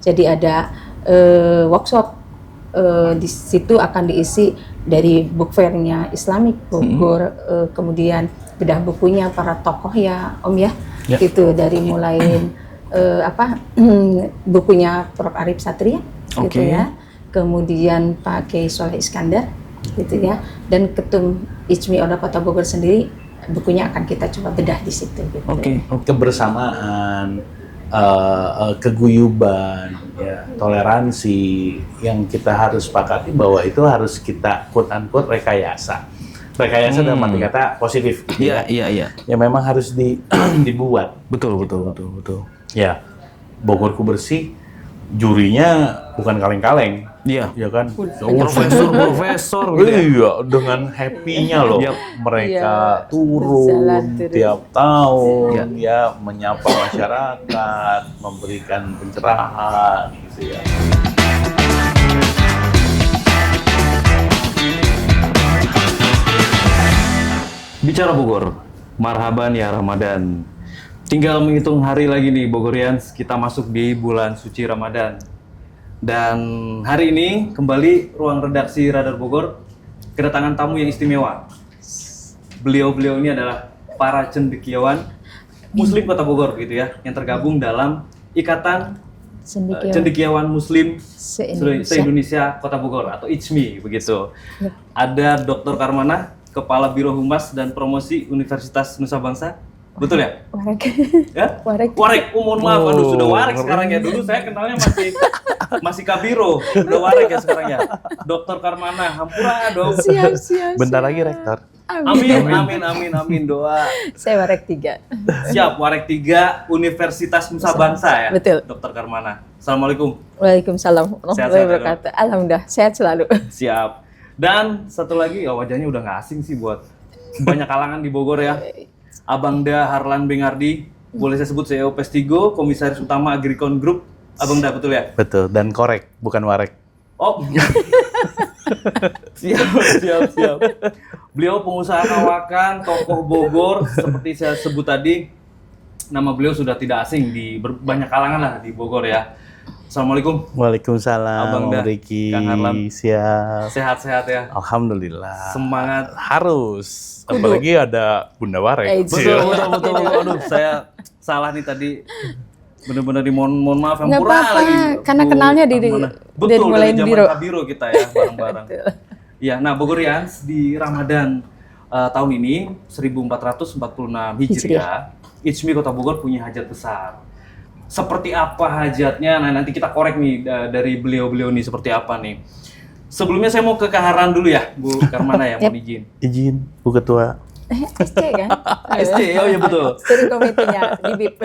Jadi ada workshop di situ akan diisi dari book fair-nya Islamik Bogor, kemudian bedah bukunya para tokoh ya Om ya, itu dari mulai bukunya Prof. Arif Satria, gitu ya, kemudian Pak Kiai Soleh Iskandar, gitu ya, dan Ketum ICMI Orda Kota Bogor sendiri, bukunya akan kita coba bedah di situ. Gitu. Kebersamaan, keguyuban, ya, toleransi yang kita harus sepakati bahwa itu harus kita quote-unquote rekayasa. Rekayasa dalam arti kata positif. Iya. Ya memang harus dibuat. Betul. Ya, Bogorku Bersih, jurinya bukan kaleng-kaleng. Iya. Ya kan? Profesor gitu ya. Iya, dengan happy-nya loh. Mereka turun tiap tahun, ya, menyapa masyarakat, memberikan pencerahan gitu ya. Bicara Bogor, marhaban ya Ramadan. Tinggal menghitung hari lagi nih Bogorians, kita masuk di bulan suci Ramadan. Dan hari ini kembali ruang redaksi Radar Bogor kedatangan tamu yang istimewa. Beliau-beliau ini adalah para cendekiawan Muslim Kota Bogor gitu ya, yang tergabung dalam Ikatan Cendekiawan Muslim se-Indonesia Kota Bogor atau ICMI begitu. Ada Dr. Karmana, Kepala Biro Humas dan Promosi Universitas Nusa Bangsa. Betul ya? Warek. Ya? Warek. Mohon maaf, aduh sudah warek sekarang ya. Dulu saya kenalnya masih Kabiro, udah warek ya sekarang ya. Dr. Karmana, hampura dong. Siap. Bentar lagi rektor. Amin doa. Saya Warek 3. Siap, Warek 3 Universitas Nusa Bangsa ya. Betul. Dr. Karmana. Assalamualaikum. Waalaikumsalam warahmatullahi wabarakatuh. Alhamdulillah, sehat selalu. Siap. Dan satu lagi, wajahnya udah nggak asing sih buat banyak kalangan di Bogor ya. Abang Da Harlan Bengardi, boleh saya sebut CEO Pestigo, Komisaris Utama Agricon Group. Abang Da, betul ya? Betul, dan korek, bukan warek. Oh, siap. Beliau pengusaha kawakan, tokoh Bogor, seperti saya sebut tadi, nama beliau sudah tidak asing di banyak kalangan lah di Bogor ya. Assalamualaikum. Waalaikumsalam, Abang Da, Riki. Kang Harlan. Siap. Sehat-sehat ya? Alhamdulillah. Semangat. Harus. Apalagi ada Bunda Warek. Betul. Aduh, saya salah nih tadi. Bener-bener mohon maaf yang Nggak pura apa-apa, lagi. karena kenalnya dari mulai dari biro. zaman Kabiro kita ya bareng-bareng. Ya, nah Bogorians di Ramadan tahun ini 1446 Hijriah, ICMI Kota Bogor punya hajat besar. Seperti apa hajatnya? Nah, nanti kita korek nih dari beliau-beliau nih seperti apa nih. Sebelumnya saya mau ke Kang Harlan dulu ya, Bu Karmana ya, mohon izin. Izin, Bu Ketua. SC kan? SC, oh iya betul. Steering committee-nya di BIP.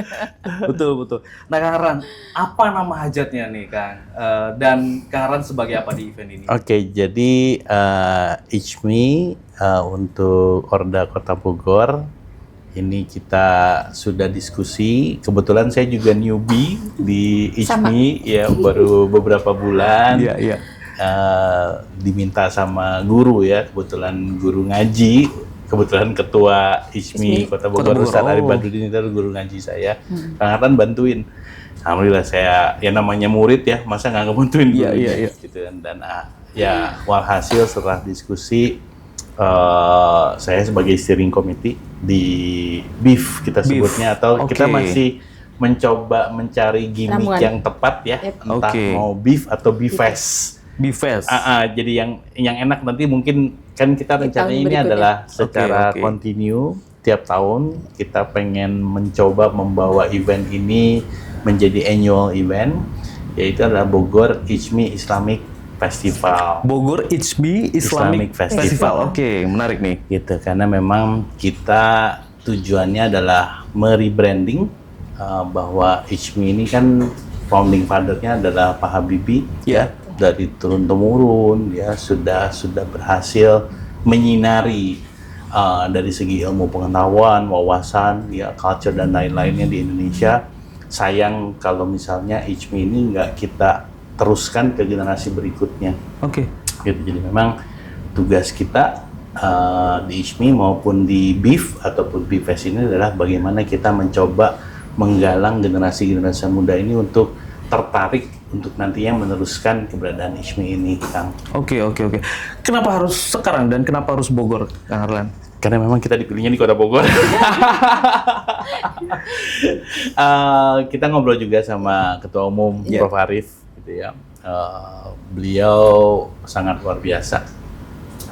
Betul. Nah Kang Harlan, apa nama hajatnya nih Kang? Dan Kang Harlan sebagai apa di event ini? Oke, jadi ICMI untuk Orda Kota Bogor, ini kita sudah diskusi. Kebetulan saya juga newbie di ICMI, ya baru beberapa bulan. Iya. Diminta sama guru ya, kebetulan guru ngaji, kebetulan ketua ICMI Kota Bogor Ustaz Arif Badruddin itu guru ngaji saya. Kang Harlan bantuin. Alhamdulillah saya, ya namanya murid ya, masa nggak ngebantuin guru gitu kan. Dan ya walhasil setelah diskusi, saya sebagai steering committee di BIF kita sebutnya, atau kita masih mencoba mencari gimmick yang tepat ya, entah mau BIF atau BIFES. Jadi yang enak nanti mungkin kan kita rencananya ini adalah secara kontinu tiap tahun kita pengen mencoba membawa event ini menjadi annual event, yaitu adalah Bogor ICMI Islamic Festival. Bogor ICMI Islamic Festival. Oke, menarik nih. Gitu, karena memang kita tujuannya adalah merebranding bahwa ICMI ini kan founding father-nya adalah Pak Habibie ya. Dari turun-temurun ya sudah berhasil menyinari dari segi ilmu pengetahuan, wawasan, ya culture dan lain-lainnya di Indonesia. Sayang kalau misalnya ICMI ini nggak kita teruskan ke generasi berikutnya. Gitu. Jadi memang tugas kita di ICMI maupun di BIF ataupun BIFES ini adalah bagaimana kita mencoba menggalang generasi muda ini untuk tertarik untuk nantinya meneruskan keberadaan ISMI ini, Kang. Oke. Kenapa harus sekarang dan kenapa harus Bogor, Kang Harlan? Karena memang kita dipilihnya di Kota Bogor. Kita ngobrol juga sama Ketua Umum Prof. Arief, gitu ya. Beliau sangat luar biasa.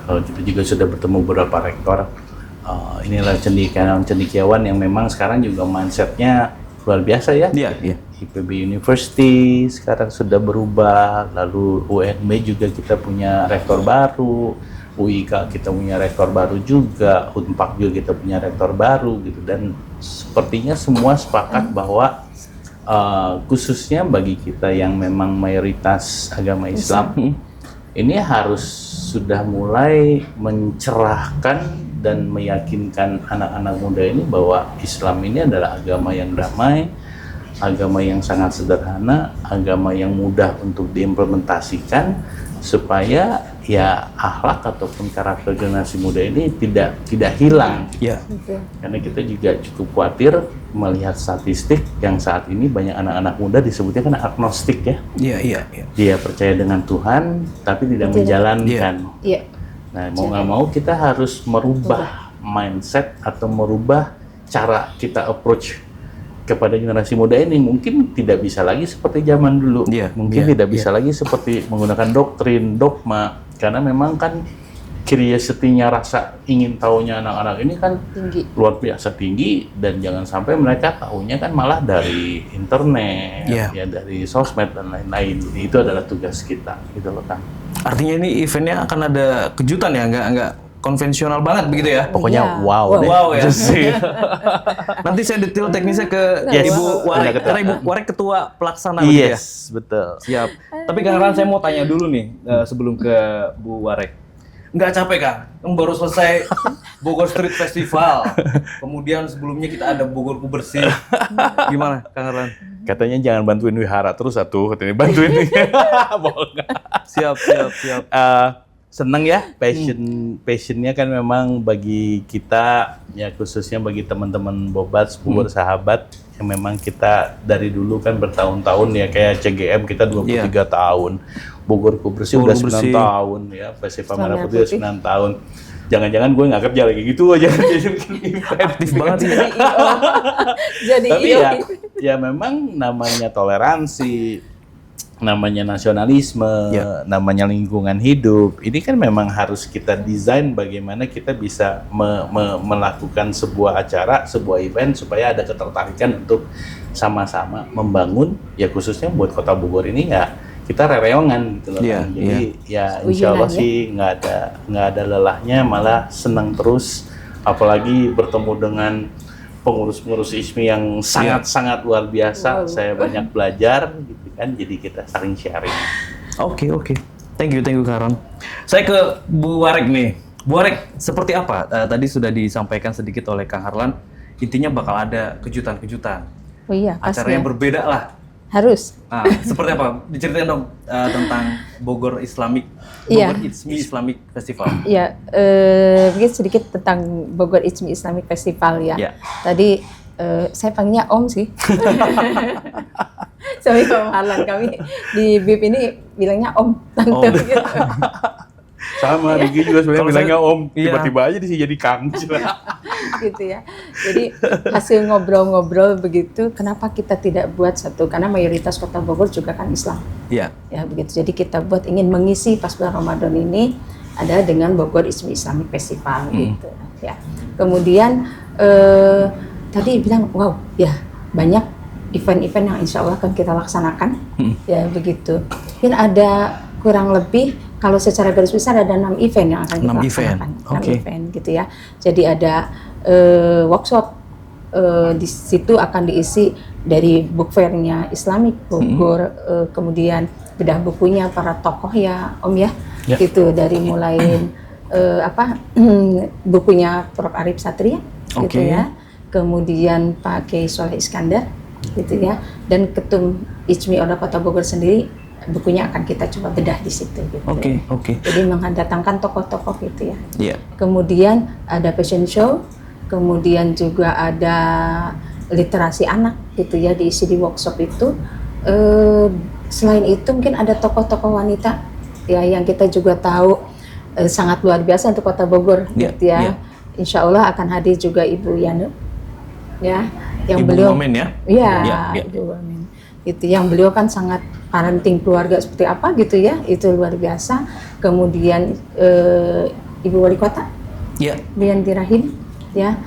Kita juga sudah bertemu beberapa rektor. Inilah cendekiawan yang memang sekarang juga mindsetnya luar biasa ya. Iya. IPB University sekarang sudah berubah, lalu UNB juga kita punya rektor baru, UIK kita punya rektor baru juga, Unpak juga kita punya rektor baru gitu, dan sepertinya semua sepakat bahwa khususnya bagi kita yang memang mayoritas agama Islam ini harus sudah mulai mencerahkan dan meyakinkan anak-anak muda ini bahwa Islam ini adalah agama yang damai, agama yang sangat sederhana, agama yang mudah untuk diimplementasikan supaya ya akhlak ataupun karakter generasi muda ini tidak hilang. Iya. Karena kita juga cukup khawatir melihat statistik yang saat ini banyak anak-anak muda disebutnya kan agnostik ya. Iya. Dia percaya dengan Tuhan tapi tidak menjalankan. Iya. Nah, mau nggak mau kita harus merubah mindset atau merubah cara kita approach kepada generasi muda ini. Mungkin tidak bisa lagi seperti zaman dulu. Mungkin tidak bisa lagi seperti menggunakan doktrin, dogma. Karena memang kan curiosity-nya, rasa ingin tahunya anak-anak ini kan Tinggi. luar biasa tinggi, dan jangan sampai mereka tahunya kan malah dari internet, ya dari sosmed dan lain-lain. Jadi itu adalah tugas kita, gitu loh Kang. Artinya ini eventnya akan ada kejutan ya, nggak konvensional banget begitu ya? Pokoknya Iya. wow deh. Wow ya. Just say. Nanti saya detail teknisnya ke Yes. Ibu Warek, Ada karena Ibu Warek ketua pelaksana begitu ya? Yes, betul. Siap. Tapi Kang Harlan, saya mau tanya dulu nih sebelum ke Bu Warek. Nggak capek Kang? Baru selesai Bogor Street Festival. Kemudian sebelumnya kita ada Bogor Ku Bersih. Gimana Kang Harlan? Katanya jangan bantuin wihara terus katanya bantuin. Bohong. Siap. Seneng ya, passionnya kan memang bagi kita ya, khususnya bagi teman-teman Bobats, Bogor Sahabat yang memang kita dari dulu kan bertahun-tahun ya, kayak CGM kita 23 tahun, Bogor Ku Bersih udah 9 tahun ya, Festival Merah Putih udah 9 tahun. Jangan-jangan gue nggak kerja lagi gitu aja, jadi bikin event. Aktif banget sih. Jadi Tapi ya memang namanya toleransi, namanya nasionalisme, namanya lingkungan hidup. Ini kan memang harus kita desain bagaimana kita bisa melakukan sebuah acara, sebuah event supaya ada ketertarikan untuk sama-sama membangun, ya khususnya buat Kota Bogor ini ya kita rereongan gitu loh. Jadi ya insya Allah sih nggak ada lelahnya, malah senang terus, apalagi bertemu dengan pengurus-pengurus ISMI yang sangat luar biasa. Saya banyak belajar gitu kan, jadi kita saling sharing. Oke. Thank you Kang Harlan. Saya ke Bu Warek nih. Bu Warek, seperti apa? Tadi sudah disampaikan sedikit oleh Kang Harlan, intinya bakal ada kejutan-kejutan. Oh iya, acaranya berbeda lah. Harus. Nah, seperti apa? Diceritain dong tentang Bogor ISMI Islamic Festival. Iya, mungkin sedikit tentang Bogor ISMI Islamic Festival ya. Tadi saya panggilnya Om sih. Sama Om Harlan, kami di BIP ini bilangnya Om, Tante gitu. Sama Riki juga sebenarnya bilangnya Om, tiba-tiba aja sih jadi Kang. Gitu ya. Jadi hasil ngobrol-ngobrol begitu, kenapa kita tidak buat satu, karena mayoritas Kota Bogor juga kan Islam. Iya. Ya begitu. Jadi kita buat ingin mengisi pas bulan Ramadan ini ada dengan Bogor ISMI Islamic Festival gitu ya. Kemudian tadi bilang wow ya, banyak event-event yang insya Allah akan kita laksanakan ya begitu. Mungkin ada kurang lebih kalau secara garis besar ada 6 event yang akan kita laksanakan. 6 event gitu ya. Jadi ada workshop, di situ akan diisi dari book fair-nya Islamik Bogor, kemudian bedah bukunya para tokoh ya Om ya, gitu, dari mulai bukunya Prof. Arief Satria gitu ya, kemudian Pak Kiai Soleh Iskandar gitu ya, dan Ketum ISMI Orda Kota Bogor sendiri bukunya akan kita coba bedah di situ gitu. Oke. Jadi mendatangkan tokoh-tokoh gitu ya. Iya. Kemudian ada fashion show, kemudian juga ada literasi anak gitu ya, diisi di workshop itu. Selain itu mungkin ada tokoh-tokoh wanita ya yang kita juga tahu sangat luar biasa untuk Kota Bogor, gitu ya. Insya Allah akan hadir juga Ibu Yanu, ya, yang Ibu beliau, Momen ya? Iya, Ibu Momen. Itu yang beliau kan sangat parenting keluarga seperti apa gitu ya, itu luar biasa. Kemudian Ibu Wali Kota, Bu Yanti Rahim, ya,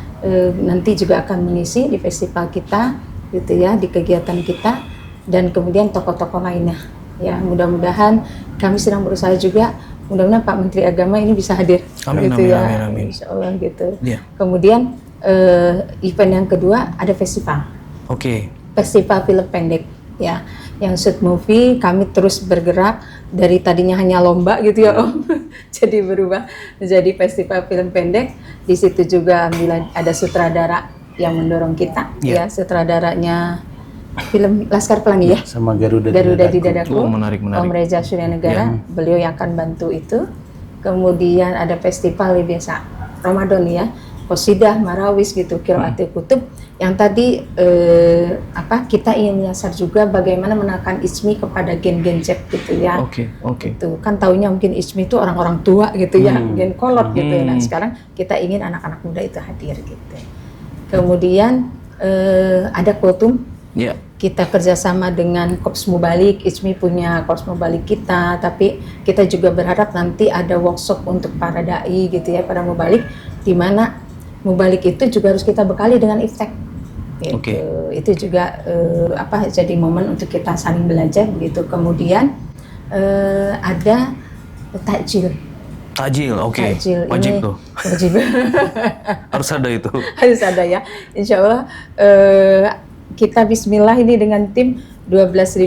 nanti juga akan mengisi di festival kita, gitu ya, di kegiatan kita, dan kemudian tokoh-tokoh lainnya, ya. Mudah-mudahan kami sedang berusaha juga. Mudah-mudahan Pak Menteri Agama ini bisa hadir, amin, gitu amin, ya, amin, amin. Insya Allah gitu. Yeah. Kemudian event yang kedua ada festival, festival film pendek, ya, yang short movie. Kami terus bergerak dari tadinya hanya lomba gitu ya Om, jadi berubah menjadi festival film pendek. Di situ juga ada sutradara yang mendorong kita, ya, sutradaranya film Laskar Pelangi ya, sama Garuda di Dadaku. Menarik. Om Reza Suryanegara, beliau yang akan bantu itu. Kemudian ada festival biasa Ramadan ya, Qasidah, Marawis gitu, Qiraatil Kutub, yang tadi kita ingin menyasar juga bagaimana menekan ismi kepada gen-gen Z gitu ya. Itu kan taunya mungkin ismi itu orang-orang tua gitu ya, gen kolot gitu. Nah, sekarang kita ingin anak-anak muda itu hadir gitu. Kemudian ada Kultum. Kita kerjasama dengan Korps Mubalik, ISMI punya Korps Mubalik kita, tapi kita juga berharap nanti ada workshop untuk para dai gitu ya, para mubalik, di mana mubalik itu juga harus kita bekali dengan iftek. Gitu. Itu juga jadi momen untuk kita saling belajar begitu. Kemudian ada takjil. Takjil, wajib tuh. Wajib. Harus ada itu. Harus ada ya. Insya Allah kita bismillah ini dengan tim 12.000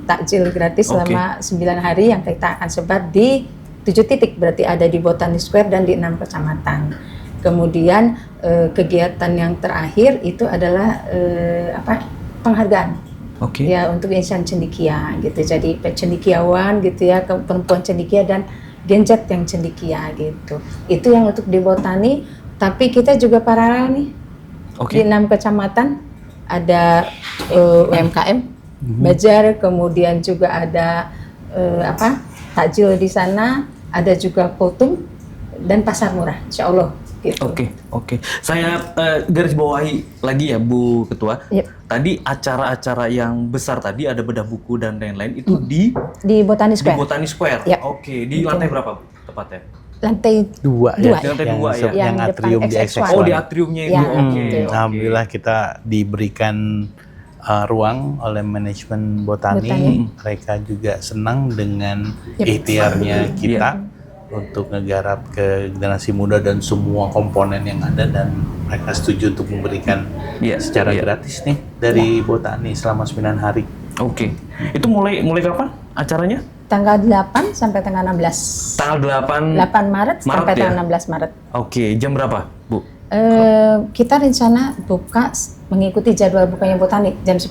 takjil gratis selama 9 hari yang kita akan sebar di 7 titik, berarti ada di Botani Square dan di 6 kecamatan. Kemudian kegiatan yang terakhir itu adalah penghargaan. Ya, untuk insan cendekia gitu. Jadi cendekiawan gitu ya, perempuan cendekia dan genjet yang cendekia gitu. Itu yang untuk di Botani, tapi kita juga paralel nih. Di 6 kecamatan ada UMKM, Bajar, kemudian juga ada takjil di sana, ada juga Kultum dan pasar murah, insya Allah. Gitu. Saya garis bawahi lagi ya Bu Ketua. Tadi acara-acara yang besar tadi ada bedah buku dan lain-lain itu di Botani Square. Di Botani Square. Di lantai berapa Bu tepatnya? Lantai 2 ya. Lantai 2 ya. Yang atrium di XX1. Di atriumnya itu. Alhamdulillah kita diberikan ruang oleh manajemen Botani. Mereka juga senang dengan ikhtiarnya kita untuk ngegarap ke generasi muda dan semua komponen yang ada, dan mereka setuju untuk memberikan secara gratis nih dari Botani selama 9 hari. Itu mulai kapan acaranya? Tanggal 8 sampai tanggal 16. Tanggal 8 Maret sampai tanggal 16 Maret. Jam berapa, Bu? Kita rencana buka mengikuti jadwal bukanya Botani jam 10.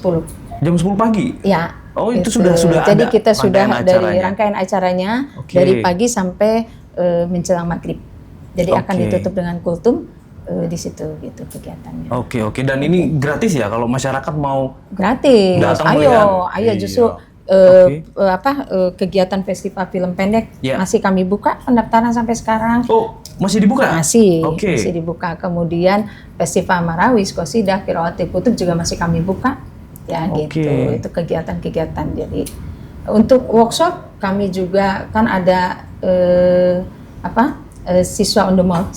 Jam 10 pagi? Ya. Itu sudah Jadi ada kita sudah dari acaranya. rangkaian acaranya dari pagi sampai menjelang maghrib. Jadi akan ditutup dengan kultum di situ gitu kegiatannya. Dan ini gratis ya kalau masyarakat mau gratis. Datang Ayo justru kegiatan festival film pendek masih kami buka pendaftaran sampai sekarang. Masih dibuka? Masih dibuka. Kemudian festival Marawis, Qasidah, Qiraatil Kutub juga masih kami buka. Ya gitu. Itu kegiatan-kegiatan. Jadi untuk workshop kami juga kan ada siswa on the mall.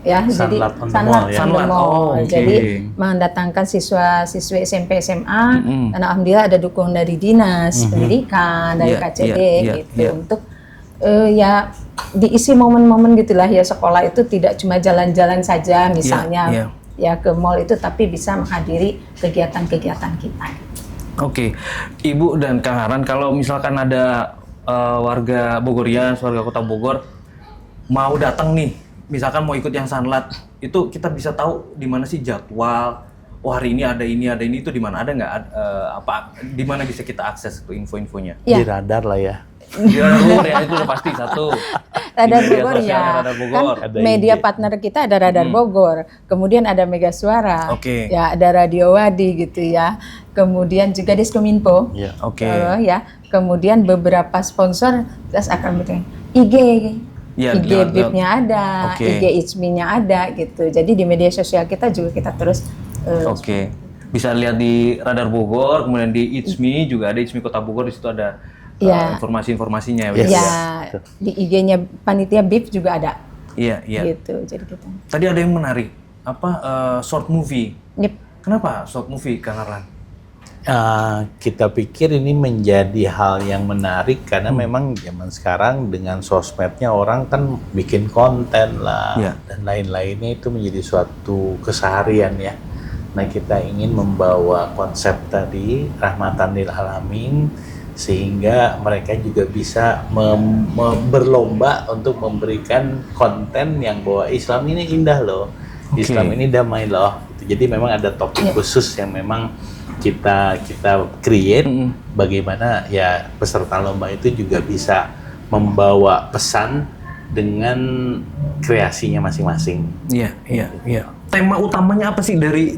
Ya, Sunlight jadi on the Mall. Jadi mendatangkan siswa-siswi SMP SMA dan alhamdulillah ada dukungan dari dinas pendidikan, dari KCD gitu untuk diisi momen-momen gitulah ya, sekolah itu tidak cuma jalan-jalan saja misalnya ya ke mall itu, tapi bisa menghadiri kegiatan-kegiatan kita. Ibu dan Kang Haran, kalau misalkan ada warga Bogorians, warga Kota Bogor mau datang nih, misalkan mau ikut yang Sunlight, itu kita bisa tahu di mana sih jadwal? Hari ini ada ini itu di mana? Ada nggak di mana bisa kita akses itu info-infonya? Di radar lah ya. Di radar ya, itu udah pasti satu. Radar Di media Bogor sosialnya ya, Radar Bogor. kan Ada media IG. partner kita ada Radar Bogor, kemudian ada Mega Suara, Oke. ya ada Radio Wadi gitu ya, kemudian juga Diskominfo, Ya. Oke. ya, kemudian beberapa sponsor terus akan bikin IG, Ya, IG lewat- BIP-nya ada, Oke. IG Itsmi-nya ada gitu, jadi di media sosial kita juga kita terus Oke. Bisa lihat di Radar Bogor, kemudian di Itsmi juga ada Itsmi Kota Bogor, di situ ada Iya. informasi-informasinya Yes. ya di IG-nya panitia BIP juga ada Iya, iya. gitu, jadi kita. Tadi ada yang menarik, short movie. Yep. Kenapa short movie, Kang Arlan? Kita pikir ini menjadi hal yang menarik karena memang zaman sekarang dengan sosmednya orang kan bikin konten lah Ya. dan lain-lainnya itu menjadi suatu keseharian ya. Nah kita ingin membawa konsep tadi rahmatan lil alamin sehingga mereka juga bisa berlomba untuk memberikan konten yang bahwa Islam ini indah loh, Oke. Islam ini damai loh. Jadi memang ada topik khusus yang memang kita create bagaimana ya peserta lomba itu juga bisa membawa pesan dengan kreasinya masing-masing. Iya, iya, iya. Tema utamanya apa sih dari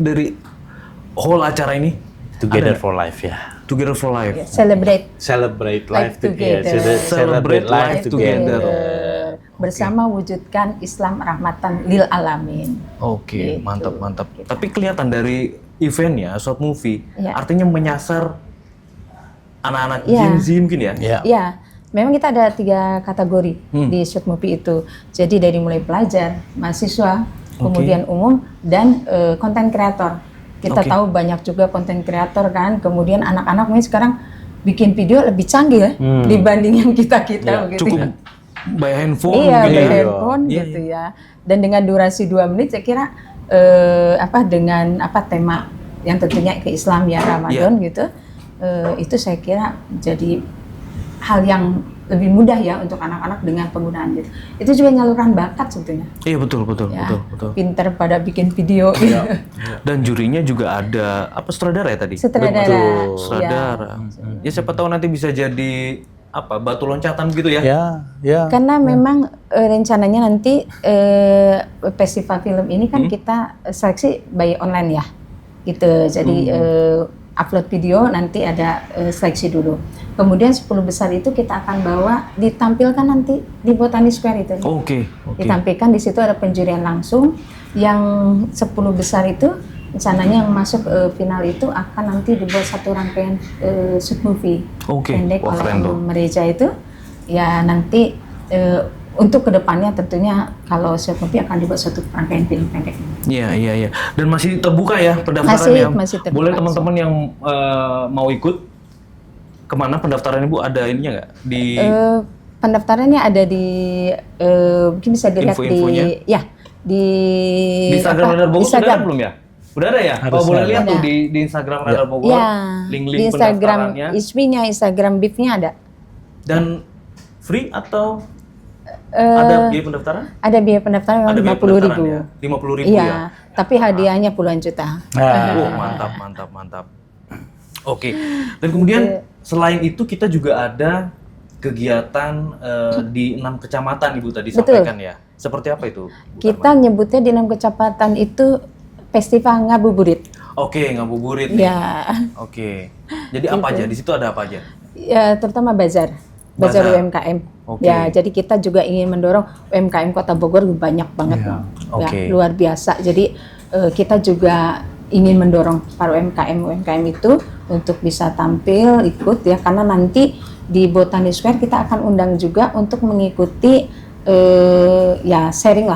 whole acara ini? Together Ada nggak? for life ya. Together for Life. Ya, celebrate Celebrate life Life together. together. Celebrate life together. Bersama wujudkan Islam rahmatan lil alamin. Oke, Gitu. mantap, mantap. Tapi kelihatan dari eventnya, short movie, Iya. artinya menyasar anak-anak Iya. Gen Z mungkin ya? Ya. Ya, memang kita ada 3 kategori di short movie itu. Jadi dari mulai pelajar, mahasiswa, kemudian umum, dan konten kreator. Kita Oke. tahu banyak juga konten kreator kan, kemudian anak-anak ini sekarang bikin video lebih canggih ya dibanding yang kita-kita begitu. Cukup by handphone Iya, mungkin by ya? handphone Iya, gitu ya. Dan dengan durasi 2 menit saya kira dengan tema yang tentunya ke Islam ya Ramadan gitu. Itu saya kira jadi hal yang lebih mudah ya untuk anak-anak dengan penggunaan gitu. Itu juga nyaluran bakat sebetulnya. Iya, betul, betul, Ya, betul. pinter pada bikin video gitu. Dan jurinya juga ada sutradara ya tadi? Sutradara. Betul. Sutradara. Ya siapa tahu nanti bisa jadi batu loncatan gitu ya? Ya. Karena memang rencananya nanti festival film ini kan kita seleksi by online ya, gitu. Jadi upload video nanti ada seleksi dulu. Kemudian 10 besar itu kita akan bawa ditampilkan nanti di Botani Square itu. Oke. Ditampilkan di situ ada penjurian langsung. Yang 10 besar itu rencananya yang masuk final itu akan nanti dibuat satu rangkaian short movie Oke. pendek Wah, oleh keren tuh. Mereja itu. Ya nanti untuk kedepannya tentunya kalau short movie akan dibuat satu rangkaian film pendek. Iya. Dan masih terbuka ya pendaftarannya? Masih terbuka. Boleh teman-teman yang mau ikut kemana pendaftaran Ibu, ada ininya nggak? Di Pendaftarannya ada di mungkin bisa dilihat Info-infonya? di Instagram Radar Bogor sudah ada Instagram. belum ya? Udah ada ya? Harus Boleh ada. lihat tuh Ada. di Instagram Radar Bogor, Ya, link-link di Instagram pendaftarannya. Ismi-nya, Instagram BIP-nya ada. Dan free atau ada biaya pendaftaran? Ada biaya pendaftaran Ada biaya 50.000. pendaftaran ya? 50.000 Iya, ya? tapi hadiahnya puluhan juta. Oh, mantap. Oke. Dan kemudian selain itu kita juga ada kegiatan di 6 kecamatan Ibu tadi Betul. sampaikan ya. Seperti apa itu? Bu Kita nyebutnya di 6 kecamatan itu Festival Ngabuburit. Oke, ngabuburit nih. Ya, Oke. Jadi apa aja? Di situ ada apa aja? ya terutama bazar Bazar. UMKM. Oke. Ya, jadi kita juga ingin mendorong UMKM Kota Bogor banyak banget. Ya. Oke. Ya, luar biasa. Jadi kita juga ingin mendorong para UMKM itu untuk bisa tampil ikut ya, karena nanti di Botani Square kita akan undang juga untuk mengikuti sharing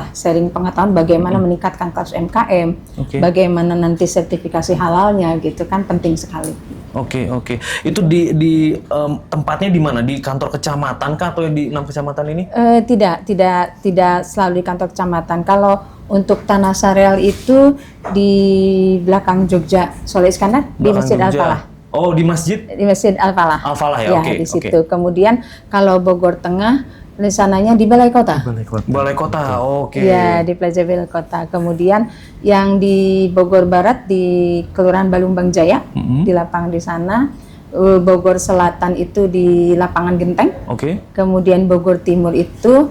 pengetahuan bagaimana meningkatkan kelas UMKM, Oke. bagaimana nanti sertifikasi halalnya gitu kan, penting sekali. Oke. Itu di tempatnya di mana? Di kantor kecamatan kah atau di 6 kecamatan ini? Tidak selalu di kantor kecamatan. Kalau untuk Tanah Sareal itu di belakang Jogja Soleh Iskandar di Belakang Masjid Jogja. Al-Falah. Oh, di masjid? Di Masjid Al-Falah. Al-Falah ya, oke, di situ. Kemudian kalau Bogor Tengah rencananya di Balai Kota. Balai Kota. Oke. Iya, di Plaza Balai Kota. Kemudian yang di Bogor Barat di Kelurahan Balumbang Jaya, di lapangan di sana. Bogor Selatan itu di Lapangan Genteng. Oke. Kemudian Bogor Timur itu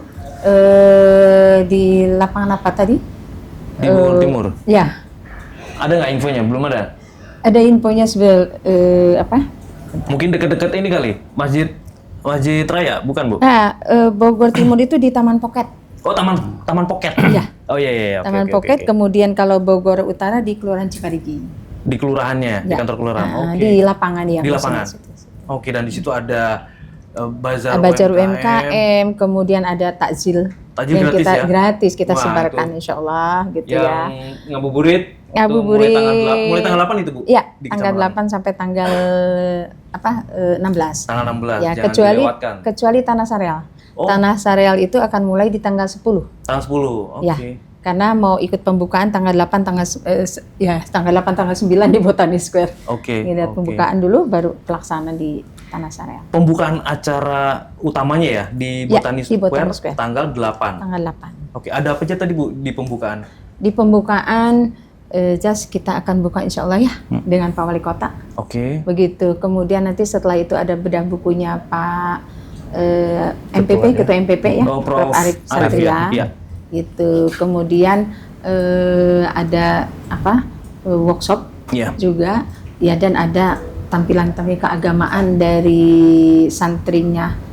Di lapangan apa tadi? Di Bogor Timur. Ya, Ada nggak infonya? Belum ada. ada infonya apa? Mungkin dekat-dekat ini kali, Masjid Raya, bukan Bu? Nah, Bogor Timur itu di Taman Poket. Oh, Taman Poket. Iya. Oh iya. Oke, Taman oke, Poket. oke. Kemudian kalau Bogor Utara di Kelurahan Cikarigi. Di kelurahannya, di Ya. kantor kelurahan. Oke. Di lapangan ya. Di maksudnya. lapangan. Oke, dan di situ ada bazar Bazar UMKM. UMKM, kemudian ada takjil. Takjil yang gratis kita ya? gratis kita Wah, sebarkan insya Allah gitu Yang ya. ngabuburit. itu Ngabuburit. Mulai tanggal 8 itu Bu? Iya, Di tanggal kecamatan. 8 sampai tanggal 16. Tanggal 16. Ya, Jangan dilewatkan. kecuali Tanah Sareal. Oh. Tanah Sareal itu akan mulai di tanggal 10. Tanggal 10. Oke. Ya. Karena mau ikut pembukaan tanggal 8 tanggal 8 tanggal 9 di Botani Square. Oke. Ini lihat oke. pembukaan dulu baru pelaksanaan di Tanah Sareal. Pembukaan acara utamanya ya di Ya, Botani di Botani Square, Square. tanggal 8. Tanggal 8. Oke, ada apa aja tadi Bu di pembukaan? Di pembukaan just kita akan buka insya Allah ya dengan Pak Wali Kota. Oke. Begitu. Kemudian nanti setelah itu ada bedah bukunya Pak MPP, Ketua MPP ya, Oh, Prof. Arif Arif, Satria. ya. Iya. Gitu. Kemudian ada workshop Iya. juga ya, dan ada tampilan-tampilan keagamaan dari santrinya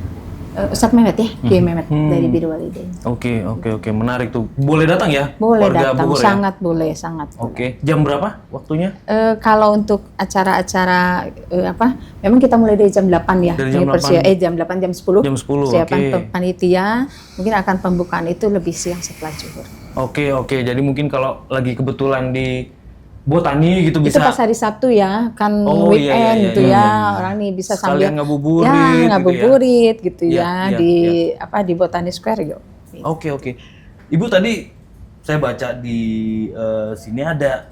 Ustadz Mehmet ya, Kiai Mehmet dari Biru Walidain. Oke, menarik tuh. Boleh datang ya? Boleh Warga datang, Bogor ya? sangat boleh, sangat. Oke, jam berapa waktunya? Kalau untuk acara-acara memang kita mulai dari jam 8 ya. Dari jam Ini 8. jam 8 jam 10. Jam 10, Siapan oke. panitia, mungkin akan pembukaan itu lebih siang setelah zuhur. Oke, jadi mungkin kalau lagi kebetulan di Botani gitu Itu bisa pas hari Sabtu ya, kan Oh, iya, weekend iya, gitu iya. ya. Orang nih bisa Sekalian sambil ngabuburit ya, gitu ya. ngabuburit gitu Iya, ya, iya, di Botani Square gitu. Oke. Ibu tadi saya baca di sini ada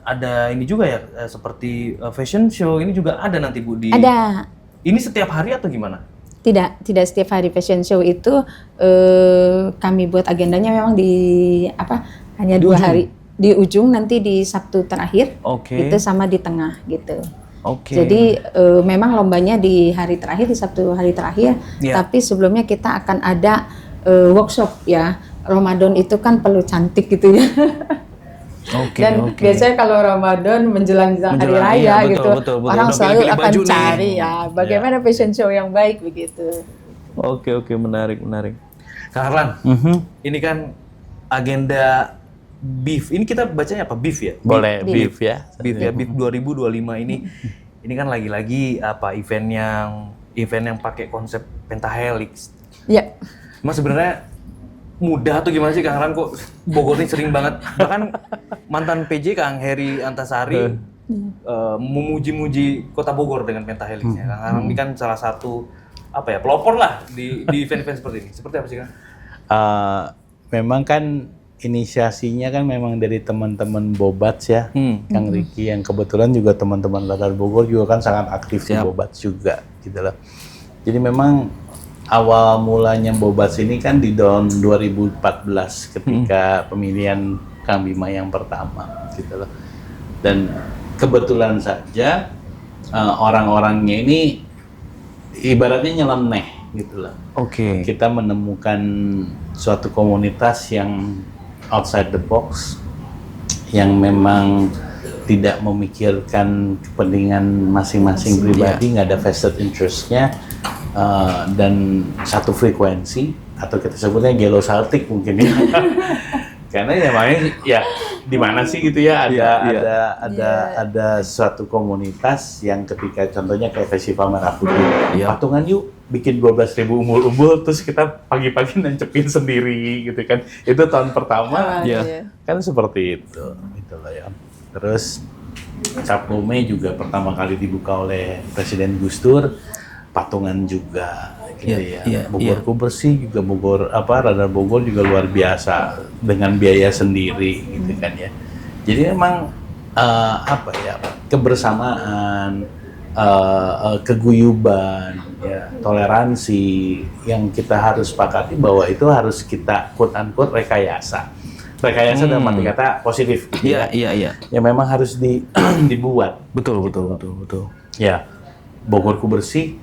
ini juga ya seperti fashion show ini juga ada nanti Bu di. Ada. Ini setiap hari atau gimana? Tidak setiap hari fashion show itu kami buat agendanya memang hanya 2 hari. Di ujung nanti di Sabtu terakhir, Oke. itu sama di tengah gitu. Oke. Jadi memang lombanya di hari terakhir, di Sabtu hari terakhir, Iya. tapi sebelumnya kita akan ada workshop ya. Ramadan itu kan perlu cantik gitu ya. Oke. Dan biasanya kalau Ramadan menjelang hari Menjelang, raya iya, betul, gitu, betul. orang Udah selalu pilih-pilih akan baju nih. cari ya bagaimana fashion show yang baik begitu. Oke, menarik. Kak Harlan, ini kan agenda BIF. Ini kita bacanya apa? BIF ya? Boleh beef ya. BIF ya, BIF 2025 ini kan lagi-lagi event yang pakai konsep pentahelix. Ya. Mas sebenarnya mudah atau gimana sih Kang Harlan, kok Bogor ini sering banget, bahkan mantan PJ Kang Heri Antasari memuji-muji kota Bogor dengan pentahelixnya. Kang Harlan ini kan salah satu pelopor lah di event-event seperti ini. Seperti apa sih Kang? Memang kan inisiasinya kan memang dari teman-teman Bobats ya, Kang Riki yang kebetulan juga teman-teman Latar Bogor juga kan sangat aktif di Bobats juga gitu loh. Jadi memang awal mulanya Bobats ini kan di tahun 2014 ketika pemilihan Kang Bima yang pertama gitu loh. Dan kebetulan saja orang-orangnya ini ibaratnya nyeleneh gitu loh. Oke. Kita menemukan suatu komunitas yang outside the box, yang memang tidak memikirkan kepentingan masing-masing pribadi, nggak ada vested interest-nya, dan satu frekuensi, atau kita sebutnya gelosaltik mungkin ya. Karena ya makanya ya di mana sih gitu ya ada suatu komunitas yang ketika contohnya kayak Festival Merah Putih, patungan yuk bikin 12.000 umbul-umbul terus kita pagi-pagi nancepin sendiri gitu kan. Itu tahun pertama kan seperti itu gitu loh ya. Terus Cap Gome juga pertama kali dibuka oleh Presiden Gus Dur, patungan juga gitu Bogorku bersih juga Radar Bogor juga luar biasa dengan biaya sendiri gitu kan ya. Jadi memang kebersamaan, keguyuban, ya, toleransi yang kita harus sepakati bahwa itu harus kita quote-unquote rekayasa. Rekayasa dalam arti kata positif. Iya. Ya memang harus dibuat. Betul. Ya, Bogorku bersih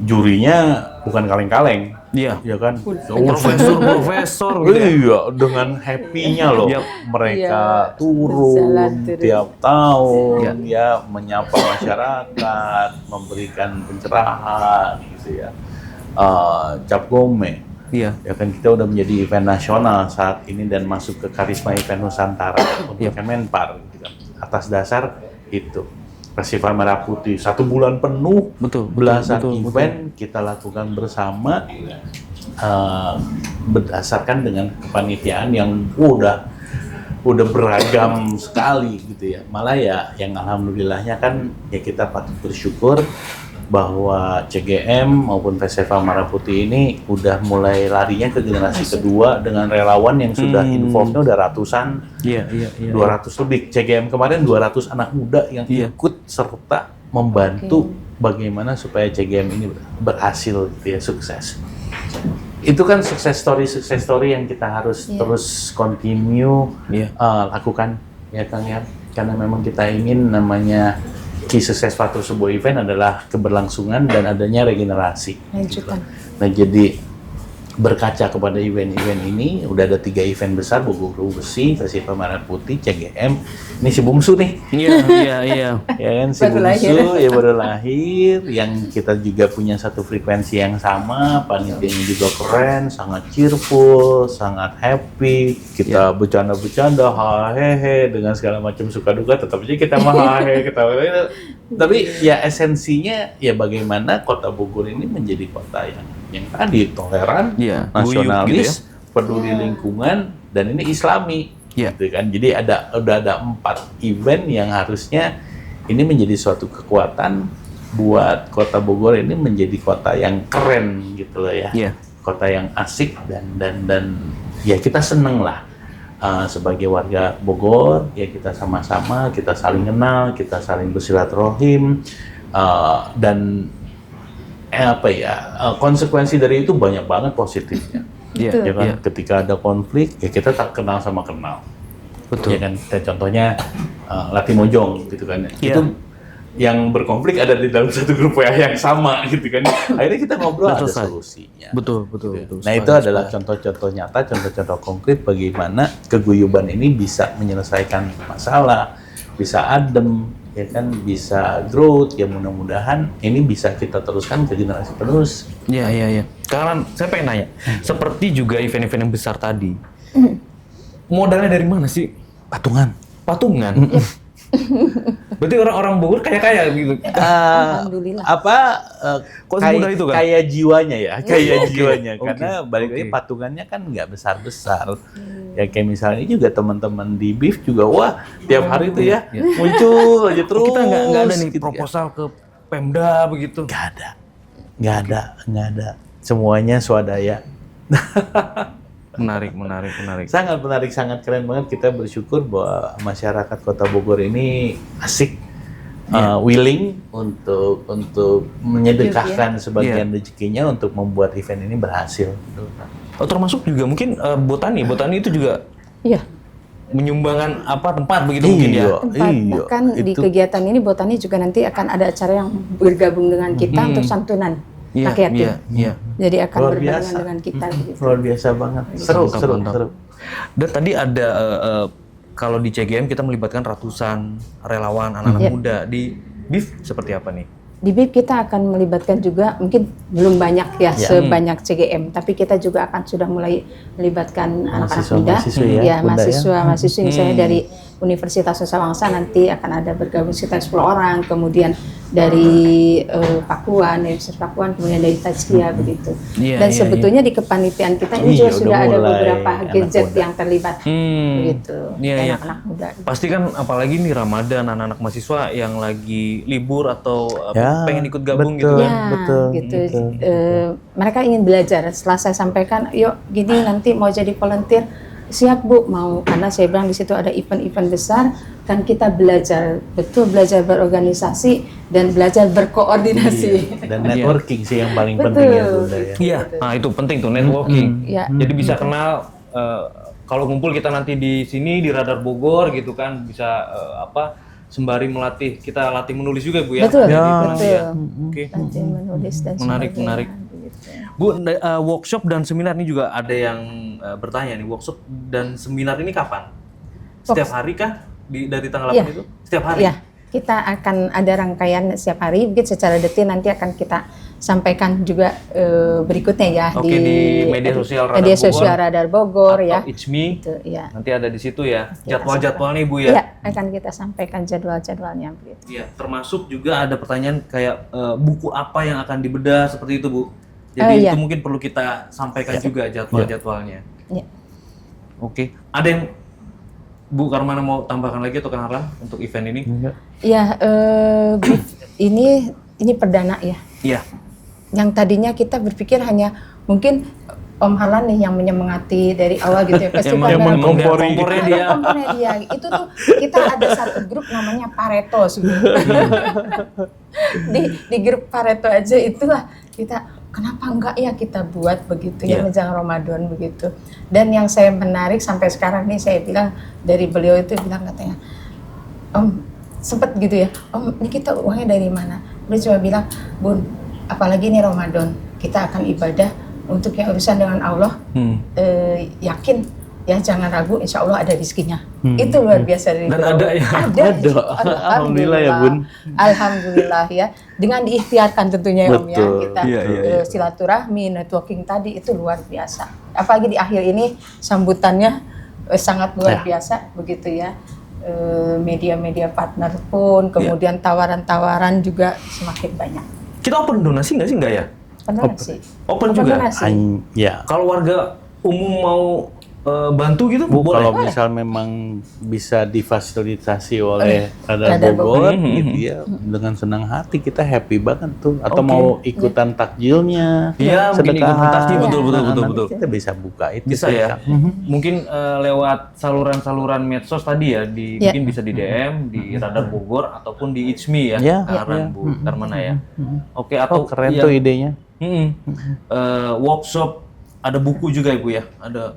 jurinya bukan kaleng-kaleng. Iya. Ya kan? Profesor gitu ya. Iya, dengan happy-nya loh. Yap. Mereka Iya, turun berjalan terus. tiap tahun, Iya. ya menyapa masyarakat, memberikan pencerahan, gitu ya. Cap Gome, Iya. ya kan kita udah menjadi event nasional saat ini dan masuk ke Karisma Event Nusantara untuk Yap. Kemenpar, gitu kan. Atas dasar itu. Festival Merah Putih 1 bulan penuh, Betul, belasan betul, event kita lakukan bersama berdasarkan dengan kepanitiaan yang udah beragam sekali gitu ya. Malah ya yang alhamdulillahnya kan ya kita patut bersyukur bahwa CGM maupun Festival Merah Putih ini udah mulai larinya ke generasi kedua dengan relawan yang sudah involve-nya udah ratusan, Iya. 200 lebih. CGM kemarin 200 anak muda yang Iya. ikut serta membantu bagaimana supaya CGM ini berhasil gitu ya, sukses. Itu kan sukses story yang kita harus terus continue Iya. lakukan ya Kang ya. Karena memang kita ingin namanya key sukses faktor sebuah event adalah keberlangsungan dan adanya regenerasi. Lanjutan. Nah, jadi berkaca kepada event-event ini, udah ada 3 event besar, Bogor Besi, Festival Merah Putih, CGM. Ini si bungsu nih, Iya. ya kan, si Baru bungsu lahir. ya baru lahir, yang kita juga punya satu frekuensi yang sama, panitianya juga keren, sangat cheerful, sangat happy, kita bercanda-bercanda, hahehe, dengan segala macam suka duka, tetap aja kita mah hahehe, ketawa. Tapi ya esensinya ya bagaimana kota Bogor ini menjadi kota yang tadi toleran, Iya, nasionalis, guyup gitu peduli lingkungan, dan ini Islami, Iya. gitu kan. Jadi udah ada 4 event yang harusnya ini menjadi suatu kekuatan buat kota Bogor ini menjadi kota yang keren gitu loh ya, Iya. kota yang asik dan ya kita seneng lah. Sebagai warga Bogor, ya kita sama-sama, kita saling kenal, kita saling bersilaturahim, dan konsekuensi dari itu banyak banget positifnya. Iya. Ya kan, Iya. ketika ada konflik, ya kita tak kenal sama kenal. Betul. Ya kan, kayak contohnya Latimojong gitu kan. Iya. Itu yang berkonflik ada di dalam satu grup WA yang sama gitu kan. Akhirnya kita ngobrol ada Selesai. solusinya. Betul. Nah, itu adalah contoh-contoh nyata, contoh-contoh konkret bagaimana keguyuban ini bisa menyelesaikan masalah, bisa adem, ya kan, bisa growth, ya mudah-mudahan ini bisa kita teruskan ke generasi penerus. Iya. Karena saya pengen nanya, seperti juga event-event yang besar tadi, modalnya dari mana sih? Patungan. Patungan. Berarti orang-orang Bogor kaya-kaya gitu. Alhamdulillah. Kok semudah itu, kan? Kayak jiwanya ya, kayak Oke, jiwanya. oke, Karena balik lagi oke. patungannya kan nggak besar-besar. Ya kayak misalnya juga teman-teman di BIF juga, wah tiap hari itu ya muncul aja terus. Kita nggak ada nih gitu ya. proposal ke Pemda begitu. Nggak ada. Semuanya swadaya. Menarik. Sangat menarik, sangat keren banget. Kita bersyukur bahwa masyarakat Kota Bogor ini asik, willing untuk menyedekahkan sebagian rezekinya untuk membuat event ini berhasil. Oh, termasuk juga mungkin botani itu juga Iya. menyumbangkan tempat begitu mungkin ya. Tempat. Bahkan di kegiatan ini Botani juga nanti akan ada acara yang bergabung dengan kita untuk santunan rakyat. Iya. Jadi akan Luar berbarengan biasa. dengan kita. Gitu. Luar biasa banget. Seru. Dan tadi ada kalau di CGM kita melibatkan ratusan relawan anak-anak muda. Di BIF seperti apa nih? Di BIP kita akan melibatkan juga, mungkin belum banyak ya sebanyak CGM, tapi kita juga akan sudah mulai melibatkan anak-anak muda, mahasiswi ya, Bunda, mahasiswa misalnya dari Universitas Nusa Bangsa nanti akan ada bergabung sekitar 10 orang, kemudian dari Pakuan, Universitas Pakuan, kemudian dari Tazkia begitu. Dan sebetulnya di kepanitiaan kita ini juga sudah ada beberapa gadget yang terlibat begitu, anak-anak muda. Pasti kan apalagi nih Ramadan, anak-anak mahasiswa yang lagi libur atau pengen ikut gabung gitu kan. Betul. Mereka ingin belajar. Setelah saya sampaikan, yuk gini nanti mau jadi volunteer, siap Bu, mau, karena saya bilang di situ ada event-event besar, kan kita belajar berorganisasi dan belajar berkoordinasi. Dan networking sih yang paling penting ya Bunda ya. Iya, nah itu penting tuh networking. Jadi bisa kenal kalau ngumpul kita nanti di sini di Radar Bogor gitu kan, bisa sembari kita latih menulis juga Bu ya. Betul, Jadi betul. nanti ya. Oke. Latih menulis dan Menarik, sebagainya, menarik. begitu. Bu, workshop dan seminar ini juga ada yang bertanya nih, workshop dan seminar ini kapan? Setiap hari kah? Dari tanggal 8 Iya. itu? Setiap hari? Iya, kita akan ada rangkaian setiap hari, mungkin secara detail nanti akan kita sampaikan juga berikutnya ya Oke, di media sosial Radar media Bogor sosial Radar Bogor ya. atau Ichmi, Itu ya. nanti ada di situ ya, Kita jadwal-jadwalnya Ibu Iya, ya? akan kita sampaikan jadwal-jadwalnya begitu. Iya, termasuk juga ada pertanyaan kayak buku apa yang akan dibedah seperti itu Bu. Jadi iya. itu mungkin perlu kita sampaikan juga jadwal-jadwalnya. Iya. Oke, ada yang Bu Karmana mau tambahkan lagi atau Kang Harlan untuk event ini? Ya, ini perdana ya. Iya. Yang tadinya kita berpikir hanya mungkin Om Harlan nih yang menyemangati dari awal gitu ya. Festival Yang Merah mengkompori. Kompornya dia. Kompornya dia. Itu tuh kita ada satu grup namanya Pareto sebenarnya. di grup Pareto aja itulah kita kenapa enggak ya kita buat begitu ya menjelang Ramadan begitu. Dan yang saya menarik sampai sekarang nih saya bilang dari beliau itu bilang katanya, Om sempet gitu ya, Om ini kita uangnya dari mana? Beliau cuma bilang, Bun, apalagi ini Ramadan, kita akan ibadah untuk yang urusan dengan Allah, yakin ya jangan ragu, insya Allah ada rezekinya. Itu luar biasa dari Dan beliau. ada ya? Ada. Alhamdulillah ya, Bun. Alhamdulillah ya. Dengan diikhtiarkan tentunya ya, Om ya, Betul. kita Iya. silaturahmi, networking tadi itu luar biasa. Apalagi di akhir ini sambutannya sangat luar biasa begitu ya. Media-media partner pun, kemudian tawaran-tawaran juga semakin banyak. Kita open donasi nggak sih? Nggak ya? Donasi. Open juga? donasi. Ya. Kalau warga umum mau bantu gitu, Bu, boleh? kalau misal memang bisa difasilitasi oleh Radar Radar Bogor, gitu ya, dengan senang hati kita happy banget tuh. Atau Oke. mau ikutan takjilnya, Iya, mungkin ikut sedekahan. takjil, betul, betul, Nah, betul, nanti betul. kita bisa buka itu. Bisa ya? Mungkin lewat saluran-saluran medsos tadi ya, mungkin bisa di DM, di Radar Bogor, ataupun di Ichmi ya, Ya, Harlan, Bu Karmana ya. Oke, atau Oh, keren yang- tuh idenya. workshop, ada buku juga ya Bu ya?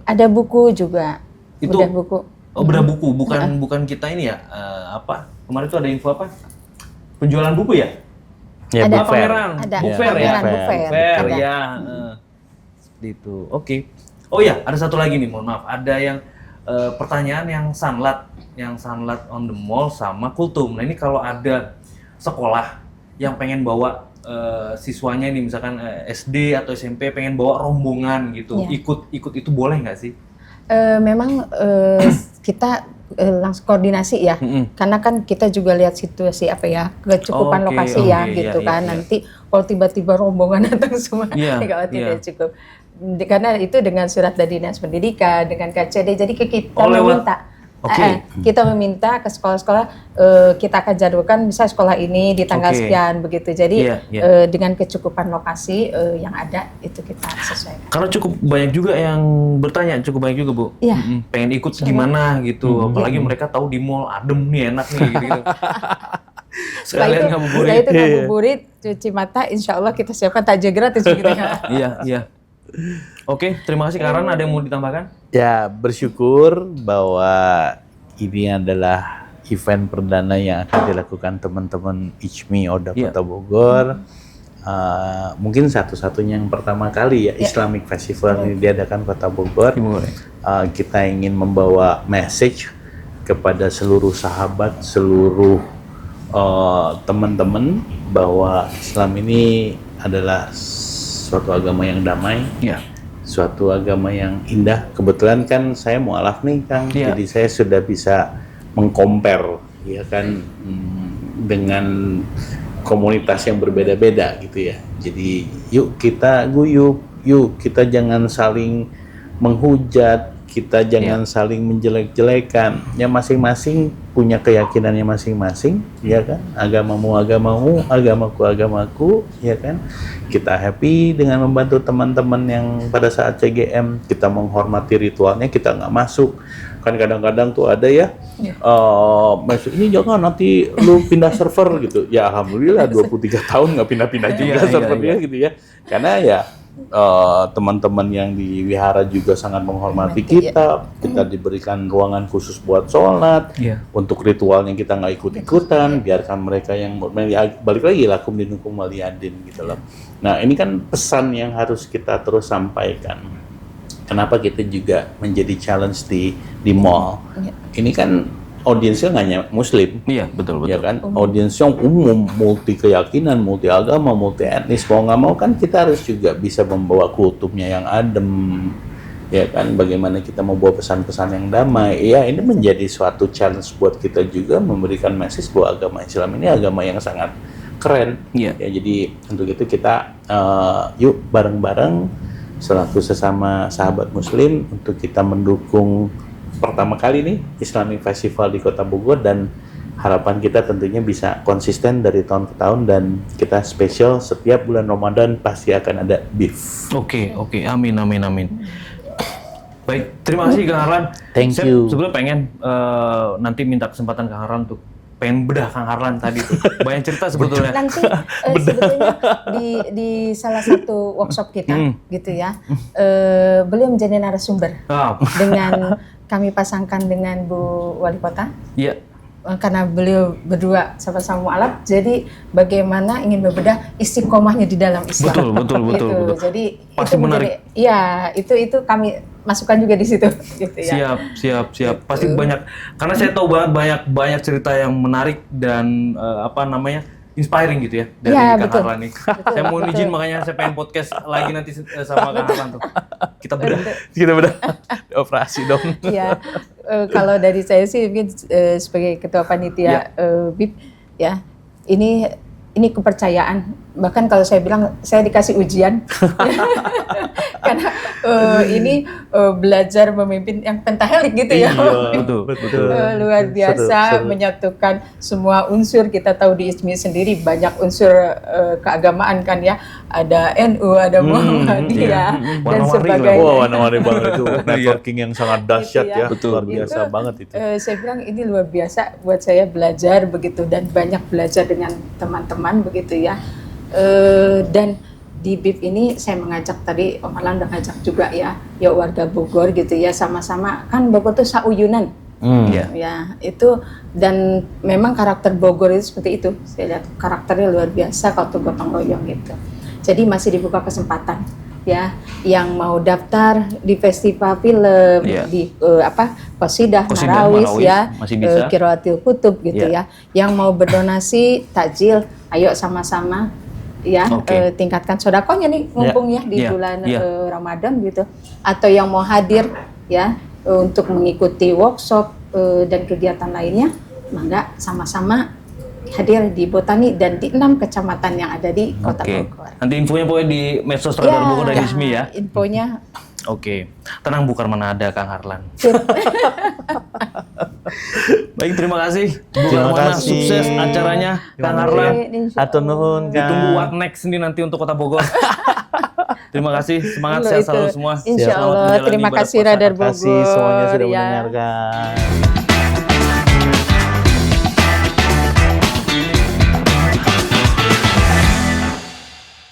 Ada buku juga. Itu- Udah buku. Oh, bedah buku, bukan kita ini ya, apa? Kemarin tuh ada info apa? Penjualan buku ya? Ya, Ada book fair. Pameran, Ada book fair ya? pameran, book fair. Book fair Ada. ya. Seperti itu. Oke. Oh ya, ada satu lagi nih, mohon maaf. Ada yang pertanyaan yang Sunlight on the Mall sama Kultum. Nah, ini kalau ada sekolah yang pengen bawa siswanya ini misalkan SD atau SMP pengen bawa rombongan gitu, Iya. ikut itu boleh nggak sih? Memang kita langsung koordinasi ya, karena kan kita juga lihat situasi apa ya, kecukupan Oke, lokasi oke, ya iya, gitu iya, kan. iya. Nanti kalau tiba-tiba rombongan datang semua, Iya, kalau tidak iya. cukup. Karena itu dengan surat dari Dinas Pendidikan, dengan KCD, jadi kita Oh, lewat- meminta. Oke. Kita meminta ke sekolah-sekolah, kita akan jadwalkan misal sekolah ini di tanggal Oke. sekian begitu. Jadi Iya, iya. dengan kecukupan lokasi yang ada itu kita sesuaikan. Karena cukup banyak juga yang bertanya, cukup banyak juga Bu. Iya. Pengen ikut gimana gitu, apalagi mereka tahu di mall adem nih, enak nih gitu. Sekalian Setelah ngabuburit. itu ngabuburit, cuci mata, insya Allah kita siapkan takjil gratis gitu ya. Iya, iya. Oke, terima kasih Karan. Ada yang mau ditambahkan? Ya, bersyukur bahwa ini adalah event perdana yang akan dilakukan teman-teman Ichmi Oda Iya. Kota Bogor. Mungkin satu-satunya yang pertama kali ya Islamic Festival ini diadakan Kota Bogor. Kita ingin membawa message kepada seluruh sahabat, seluruh teman-teman bahwa Islam ini adalah suatu agama yang damai, Iya. suatu agama yang indah. Kebetulan kan saya mualaf nih Kang, Iya. jadi saya sudah bisa mengcompare ya kan dengan komunitas yang berbeda-beda gitu ya. Jadi yuk kita guyup, yuk kita jangan saling menghujat, kita jangan saling menjelek-jelekan. Ya masing-masing punya keyakinannya masing-masing, ya kan? Agamamu agamamu, agamaku, ya kan? Kita happy dengan membantu teman-teman yang pada saat CGM, kita menghormati ritualnya, kita nggak masuk. Kan kadang-kadang tuh ada ya, masuk ini jangan nanti lu pindah server gitu. Ya alhamdulillah 23 tahun nggak pindah-pindah juga Iya, iya, servernya gitu ya. Karena ya teman-teman yang di wihara juga sangat menghormati Iya. kita diberikan ruangan khusus buat sholat, Iya. untuk ritualnya kita nggak ikut-ikutan, biarkan mereka yang balik lagi lakum dinukum waliyadin gitu loh. Nah ini kan pesan yang harus kita terus sampaikan. Kenapa kita juga menjadi challenge di mall? Iya. Ini kan audiensnya nggak hanya Muslim, Iya, betul. ya kan? Audiens yang umum, multi keyakinan, multi agama, multi etnis. Mau nggak mau kan kita harus juga bisa membawa kulturnya yang adem, ya kan? Bagaimana kita membawa pesan-pesan yang damai? Ya ini menjadi suatu challenge buat kita juga memberikan message bahwa agama Islam ini agama yang sangat keren. Iya. Ya jadi untuk itu kita yuk bareng-bareng selaku sesama sahabat Muslim untuk kita mendukung pertama kali nih Islamic Festival di Kota Bogor, dan harapan kita tentunya bisa konsisten dari tahun ke tahun, dan kita spesial setiap bulan Ramadan pasti akan ada beef. Oke. Amin. Baik, terima kasih Kang Harlan. Thank Saya you. sebelumnya pengen nanti minta kesempatan Kang Harlan untuk pengen bedah Kang Harlan tadi tuh. Banyak cerita sebetulnya. Nanti sebetulnya di salah satu workshop kita gitu ya, beliau menjadi narasumber Ah, dengan kami pasangkan dengan Bu Wali Kota. iya. Karena beliau berdua sama-sama mualaf, jadi bagaimana ingin membedah istiqomahnya di dalam Islam. Betul. Jadi Pasti itu menjadi, iya itu kami masukkan juga di situ, gitu ya. Siap. Pasti banyak, karena saya tahu banyak cerita yang menarik dan inspiring gitu ya dari Iya, Kang betul. Harlan nih. Saya mau izin, makanya saya pengen podcast lagi nanti sama Kang Harlan tuh. Kita bedah operasi dong. Iya, kalau dari saya sih mungkin sebagai ketua panitia BIP ya, ini kepercayaan. Bahkan kalau saya bilang saya dikasih ujian karena ini belajar memimpin yang pentahelik gitu ya. Betul. Luar biasa Seru. menyatukan semua unsur. Kita tahu di ISMI sendiri banyak unsur keagamaan kan ya, ada NU, ada Muhammadiyah dan Warna-warni sebagainya. Wah, warna-warni banget itu networking yang sangat dahsyat Gitu ya, ya. luar biasa Itu, banget itu. Saya bilang ini luar biasa buat saya belajar begitu, dan banyak belajar dengan teman-teman begitu ya. Dan di BIP ini saya mengajak tadi Om Alan udah ngajak juga ya warga Bogor gitu ya, sama-sama kan Bogor tuh sauyunan. Iya. Ya itu, dan memang karakter Bogor itu seperti itu. Saya lihat karakternya luar biasa kalau tuh gotong royong gitu. Jadi masih dibuka kesempatan ya, yang mau daftar di festival film, di Qasidah Marawis ya, masih bisa. Qiraatul Kutub gitu ya. Yang mau berdonasi takjil, ayo sama-sama ya, tingkatkan sodakohnya nih mumpung ya di bulan Ramadan gitu. Atau yang mau hadir ya untuk mengikuti workshop dan kegiatan lainnya, mangga sama-sama hadir di Botani dan di 6 kecamatan yang ada di Kota Bogor. Nanti infonya pokoknya di medsos Radar Bogor dan ISMI ya. Infonya. Oke. Tenang, bukan mana ada Kang Harlan. Baik, terima kasih. Terima Bukan kasih. sukses acaranya Kang Harlan. Atur nuhun, Kang. Ditunggu what next ini nanti untuk Kota Bogor. Terima kasih, semangat sehat selalu semua. Insya Selamat Allah. menjalani Terima ibadah kasih puasa. Radar Terima kasih semuanya Bogor sudah ya. mendengarkan.